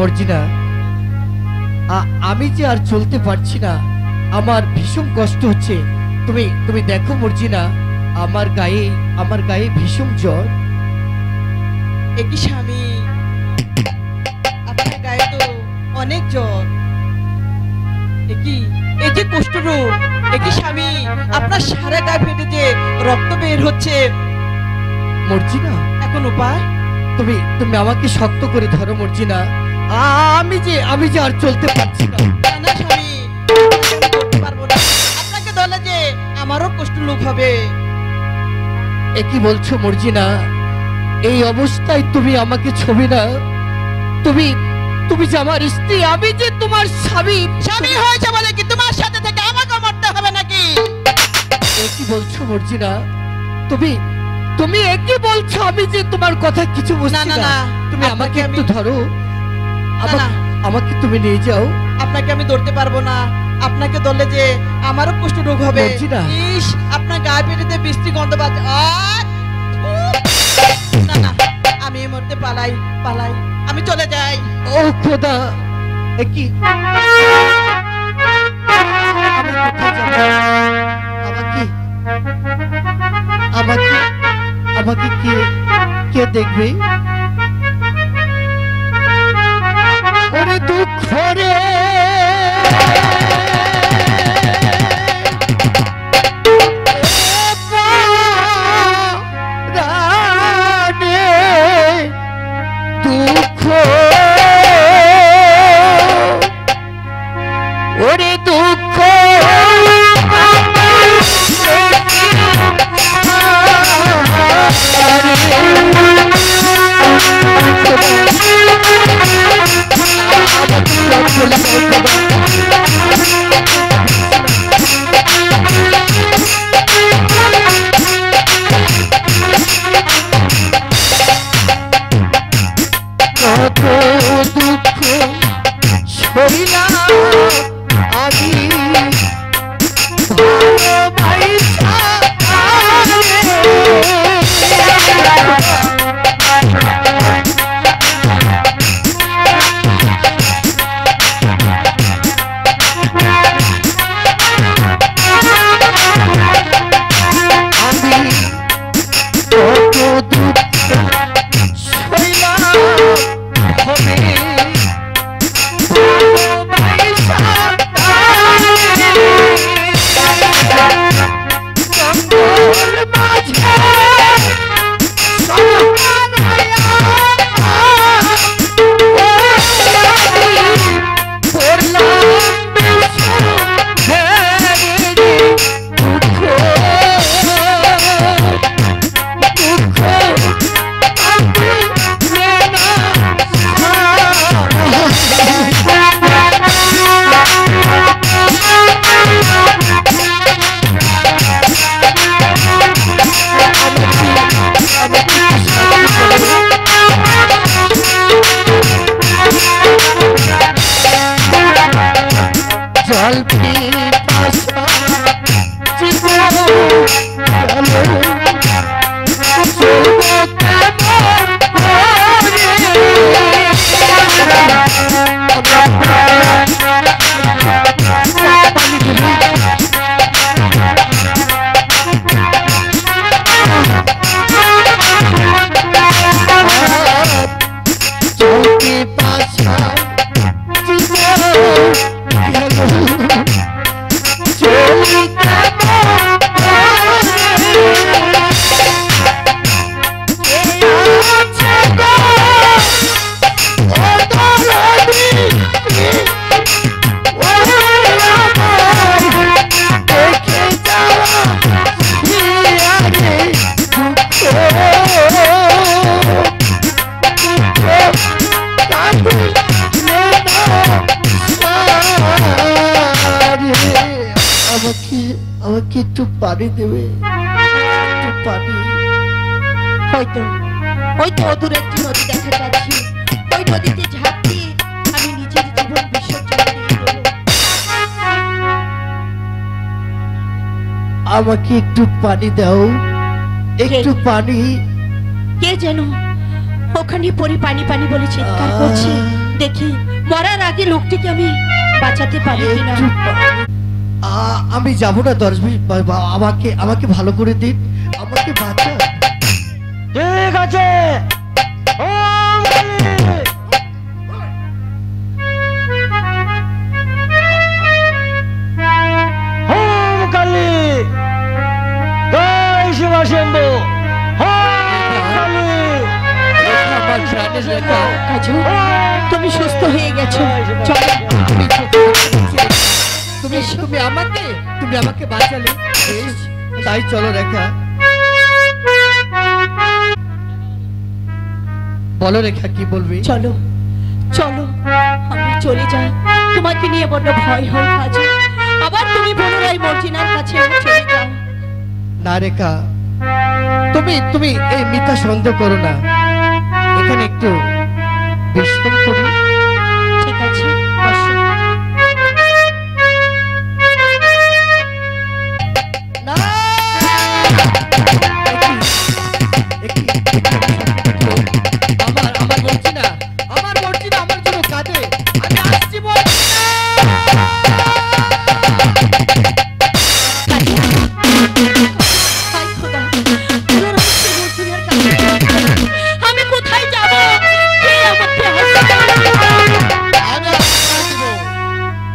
মর্জিনা, আমি যে আর চলতে পারছি না, আমার ভীষণ কষ্ট হচ্ছে। তুমি তুমি দেখো মর্জিনা, আমার গায়ে ভীষণ জ্বর। একই স্বামী, আপনার গায়ে তো অনেক জ্বর। এই যে কুষ্ঠরোগ, একই স্বামী, আপনার সারা গায়ে ফেটে যে রক্ত বের হচ্ছে। মর্জিনা, এখন উপায়? তুমি তুমি আমাকে শক্ত করে ধরো মর্জিনা, আমি যে আর চলতে পারছি না। না স্বামী, করতে পারবো না। আপনাকে ধরলে যে আমারও কুষ্ঠরোগ হবে। কি বলছো মর্জিনা? এই অবস্থায় তুমি আমাকে ছবি না? তুমি যে আমার স্ত্রী, আমি যে তোমার স্বামী। স্বামী হয়েছে বলে কি তোমার সাথে থেকে আমাকে মরতে হবে নাকি? কি বলছো মর্জিনা? তুমি একই বলছো, আমি যে তোমার কথা কিছু বুঝছি না। তুমি আমাকে একটু ধরো, আমাকে তুমি নিয়ে যাও। আপনাকে আমি ধরতে পারবো না। আপনাকে ধরলে যে আমারও কুষ্ঠরোগ হবে। ইস, আপনার গায়ে পেটেতে বৃষ্টি গন্ধ পাচ্ছে। না, আমি এই মুহূর্তে পালাই, আমি চলে যাই। ও খোদা, কি আমাকে কে দেখবে? ওরে দুঃখ রে, দুঃখ, ওরে দুঃখ, আমাকে একটু পানি দেবে? একটু পানি। হয়তো অদূরে একটি নদী দেখা যাচ্ছে, ওই নদীতে ঝাঁপ দিয়ে আমি নিজের জীবন বিসর্জন দিয়ে দেব। আমাকে একটু পানি দাও, একটু পানি। কে যেন ওখানে পড়ে পানি পানি বলে চিৎকার করছে। দেখি মরার আগে লোকটিকে আমি বাঁচাতে পারি কিনা। আমি যাবো না দর্শী, আমাকে আমাকে ভালো করে দিন, আমাকে বাঁচা। ঠিক আছে। ওম কালী, জয় শিব শম্ভু। কাজু, তুমি সুস্থ হয়ে গেছো, চলো। তুমি আমাকে বাঁচালে, তাই চলো রেখা। বলো রেখা, কি বলবি? চলো চলো, আমি চলে যাই, তোমাকে নিয়ে বড্ড ভয় হয় কাজু। আবার তুমি পুনরায় মর্জিনার কাছে চলে যাও। না রেখা, তুমি এই মিথ্যা সন্দেহ করো না। এখানে একটু বিশ্রাম করি। ঠিক আছে, বসো। না, আমার মর্জিনা আমার জন্য কাঁদে। আমি আসছি মর্জিনা। হায় খোদা, পুনরায় মর্জিনার কাছে আমি কোথায় যাব? কে আমাকে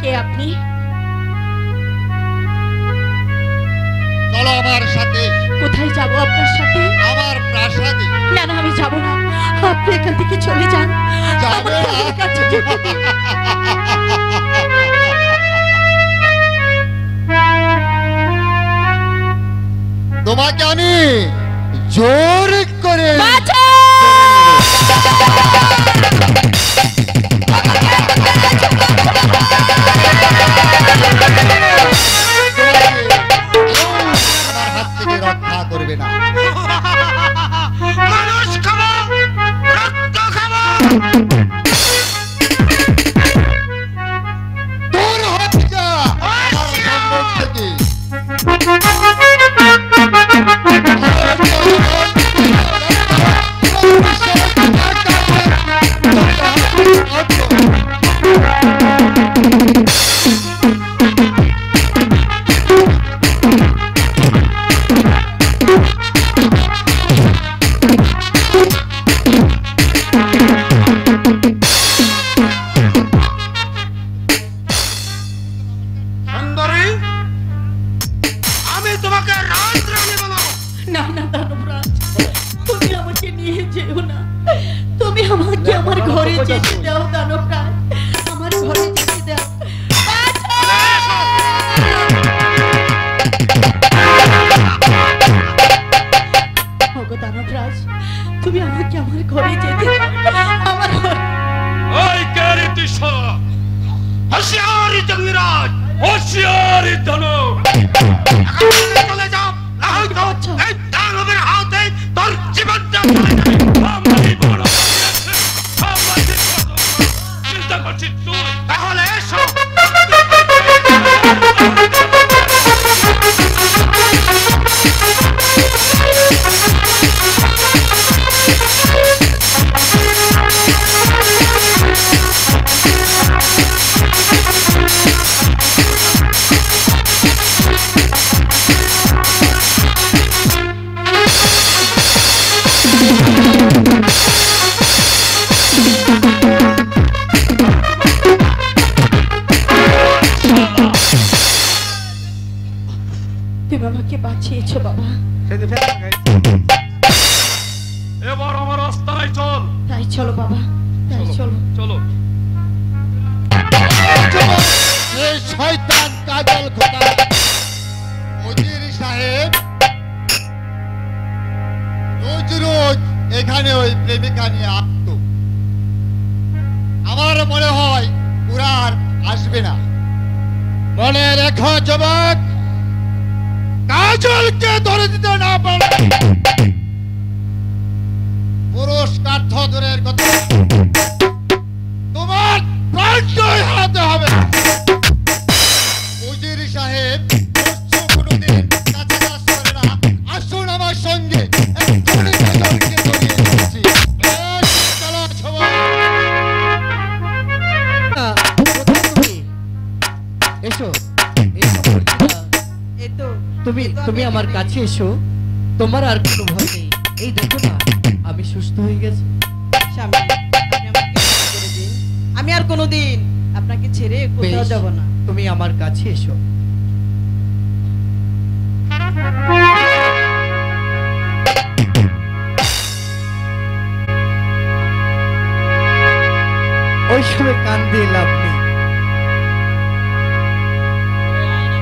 কে আপনি? চলো আমার সাথে। কোথায় যাব আপনার সাথে? আমার প্রাসাদে। না না, আমি যাব না, আপনি এখান থেকে চলে যান। যাবে না? আমার কাছে যেতে দিন। তোমাকে আমি জোর করে আমার হাত থেকে রক্ষা করবে না। মানুষ খাবো, রক্ত খাবো। দূর হয়ে যা আমার সম্মুখ থেকে। না না দানবরাজ, তুমি আমাকে নিয়ে যেও না, তুমি আমাকে আমার ঘরে যেতে দাও দানবরাজ, আমার ঘরে যেতে দাও। ওগো দানবরাজ, তুমি আমাকে আমার ঘরে যেতে দাও, আমার ঘরে। ওই কেরি দিশা, হোশিয়ারি জঙ্গিরাজ, হোশিয়ারি দানব, চলে যাও, না হয়তো এই দানবের হাতে তোর জীবনটা চলে যাবে। আমারই বড় চিন্তা করছিস তুই? তাহলে এসো। তুমি আমাকে বাঁচিয়েছো বাবা, এবার আমার রাস্তায় চল। তাই চলো বাবা, তাই চলো। চলো। এই শয়তান কাজল খোদা উজির সাহেব রোজ রোজ এখানে ওই প্রেমিকা নিয়ে আসতো। আমার মনে হয় ওরা আর আসবে না। মনে রেখো যুবক, কাজলকে ধরে দিতে না পারলে পুরস্কার ধরের কথা তোমার প্রাণটাই হারাতে হবে। উজির সাহেব কোনোদিন কাছে কাজ করে না। আসুন আমার সঙ্গে, এক্ষুনি কাজলকে ধরিয়ে দিচ্ছি। তুমি কিন্তু তুমি আমি আমার এখানে- কাছে এসো, তোমার আর কোনো ভয় নেই। এই দেখো না, আমি সুস্থ হয়ে গেছি। স্বামী, আপনি আমাকে ক্ষমা করে দিন। আমি আর কোনোদিন আপনাকে ছেড়ে কোথাও বেশ, যাব না। তুমি আমার কাছে এসো। ওই সময় কান দিয়ে লাভ নেই।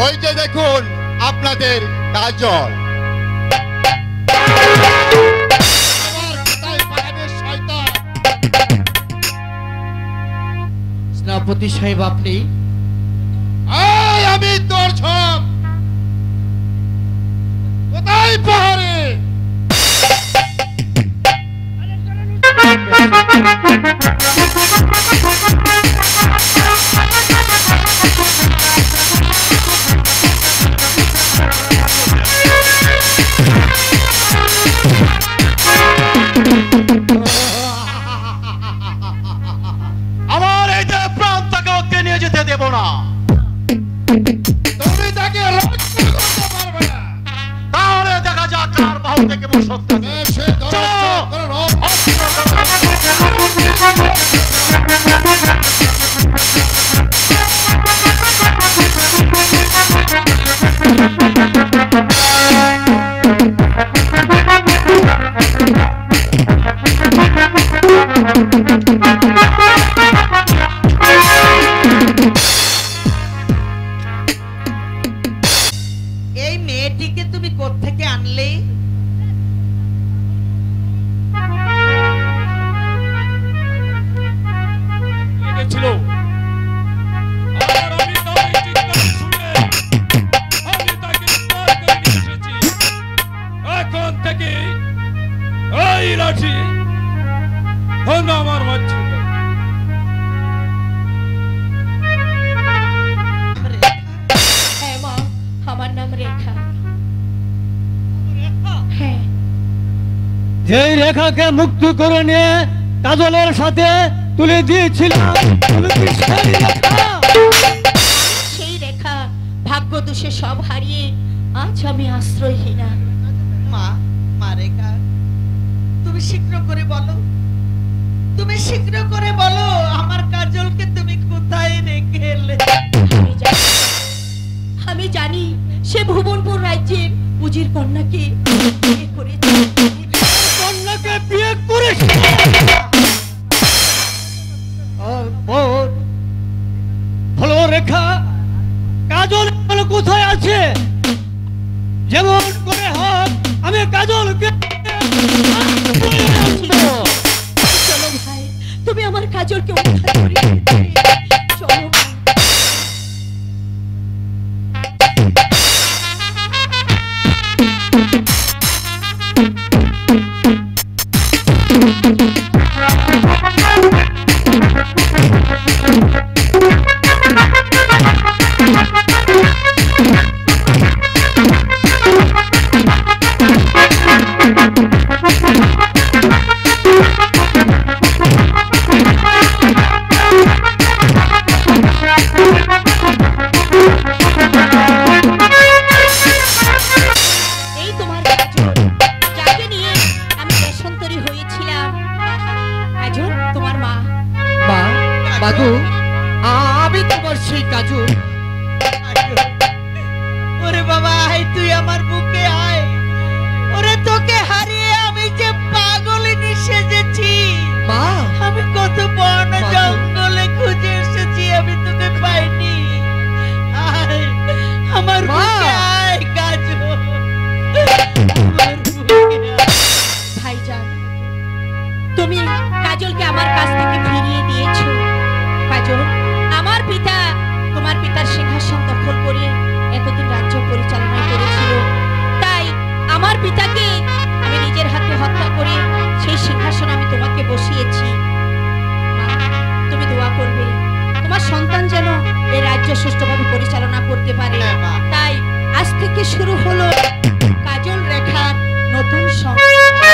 ওই যে দেখুন আপনাদের কাজল। আমার কোথায় পালাবে শয়তান? সেনাপতি সাহেব, আপনি এই আমি তোর ঝম কোথায় পাহাড়ে? আমার এই যে প্রাণ তাকে ওকে নিয়ে যেতে দেব না। তুমি তাকে রক্ষা করতে পারবে না। তাহলে দেখা যাক কার বাহু থেকে বসত থাকে। সে ধরো, চলো। সে ধরো। এই মেয়েটিকে তুমি কোত্থেকে আনলে? লেগেছিল। আর আমি তার এই চিৎকার শুনে আমি তাকে উদ্ধার করে নিয়ে এসেছি। এখন থেকে এই লাঠি হলো আমার মাঝখানে। হ্যাঁ মা, আমার নাম রেখা। হ্যাঁ, যেই রেখাকে মুক্ত করে নিয়ে কাজলের সাথে তুলে দিয়েছিলাম, তুমি কি সেই রেখা? সেই রেখা ভাগ্য দোষে সব হারিয়ে আজ আমি আশ্রয়হীনা। মা, মা রেখা, তুমি শীঘ্র করে বলো, তুমি শীঘ্র করে বলো আমার কাজলকে তুমি কোথায় রেখে এলে? আমি জানি সে ভুবনপুর রাজ্যের উজির কন্যাকে বিয়ে করেছে। কন্যাকে বিয়ে করেছে? হলো রেখা, কাজল এখন কোথায় আছে? যেমন করে হোক আমি কাজলকে চলো ভাই, তুমি আমার কাজলকে উদ্ধার করে নিয়ে যাবে। চলো ভাই। এই তোমার কাজল, যাকে নিয়ে আমি দেশান্তরী হয়েছিলাম। কাজল তোমার মা। মা, বাবু, আমি তোমার সেই কাজু। ওরে বাবা, আয় তুই আমার বুকে আয়। ওরে তোকে হারিয়ে আমি যে পাগলিনী সেজেছি। মা, আমি কত বন মা গো। জঙ্গলে খুঁজে এসেছি, আমি তোকে পাইনি। আয় আমার মা। বুকে আয় কাজল, আমার বুকে আয়। ভাইজান, তুমি কাজলকে আমার কাছ থেকে ফিরিয়ে দিয়েছো। কাজল, আমার পিতা তোমার পিতার সিংহাসন দখল করে এতদিন রাজ্য পরিচালনা করেছিল। তাই আমার পিতাকে আমি নিজের হাতে হত্যা করে সেই সিংহাসন আমি তোমাকে বসিয়েছি। মা, তুমি দোয়া করবে তোমার সন্তান যেন এই রাজ্য সুষ্ঠুভাবে পরিচালনা করতে পারে। হ্যাঁ, মা। তাই আজ থেকে শুরু হলো কাজল রেখার নতুন সংসার।